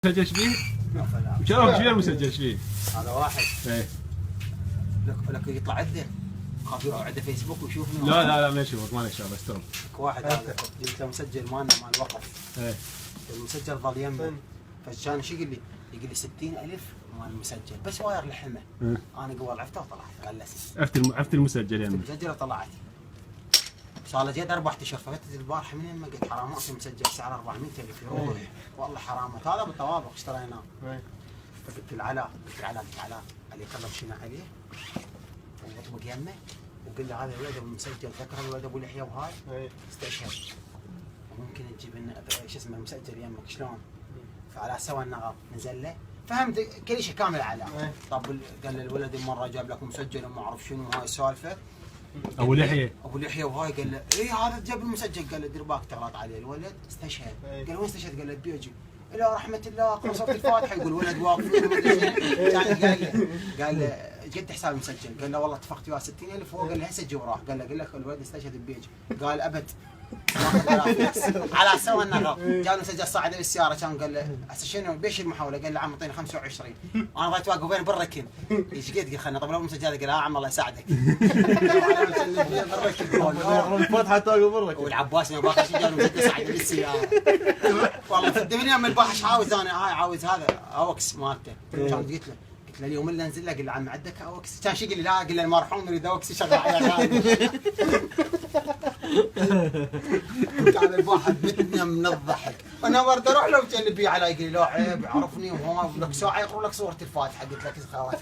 مسجل فيه؟ شلون مسجل فيه؟ هذا واحد. ايه لك يطلع عده خاف يروح عنده فيسبوك ويشوفني. لا ما يشوفك، ما لك شغل بس ترى. واحد هذا جبت مسجل مالنا مال الوقف. ايه المسجل ظل يمه. فكان شو يقول لي؟ يقول لي 60,000 مال المسجل بس واير لحمه. انا قبل عفته وطلعت غلست. عفت المسجل يعني. المسجل وطلعت. صار له جد 4 اشهر فقلت البارحه من ما قلت حرام اصلا مسجل سعره 400,000 يروح. والله حرامات هذا بالطوابق اشتريناه. فقلت العلاء قلت علاء اللي كلم شنو عليه وطبق يمه وقال له هذا الولد ابو مسجل ذكر الولد ابو لحيه وهاي استشهد وممكن تجيب لنا شو اسمه مسجل يمك شلون؟ فعلى سوى النغط نزل له فهمت كل شيء كامل علاء. طب قال له الولد مره جاب لك مسجل وما اعرف شنو هاي السالفه. ابو لحيه وهاي قال له اي هذا جاب المسجل. قال له دير بالك تغلط عليه الولد استشهد. قال وين استشهد؟ قال له بيجي الى رحمه الله قرأ صوت الفاتحه. يقول ولد واقفين قال له جد حساب مسجل. قال له والله اتفقت وياه 60,000 هو قال له سجل وراح. قال لك الولد استشهد بيجي. قال ابد على سوى النغر. جاب مسجل صعد بالسياره كان قال له هسه شنو بيش المحاوله؟ قال له عم اعطيني 25. انا ضليت واقف وين بالركن. ايش قد خلنا طب لو المسجل هذا قال عم الله يساعدك. الفاتحه تواقف برك. والعباس ما باخذ شيء جاب مسجل صعد بالسياره. والله في الدنيا من الباحث عاوز انا عاوز هذا اوكس مالته. كان قلت له اليوم اللي انزل له قل له عم عندك اوكس. كان شي يقول لي لا قل له المرحوم يريد اوكس يشغل على كان الواحد متنا من الضحك. انا برد اروح له وجنب بي على يقول لي لا عيب يعرفني وهو لك ساعه يقرا لك سوره الفاتحه. قلت لك خلاص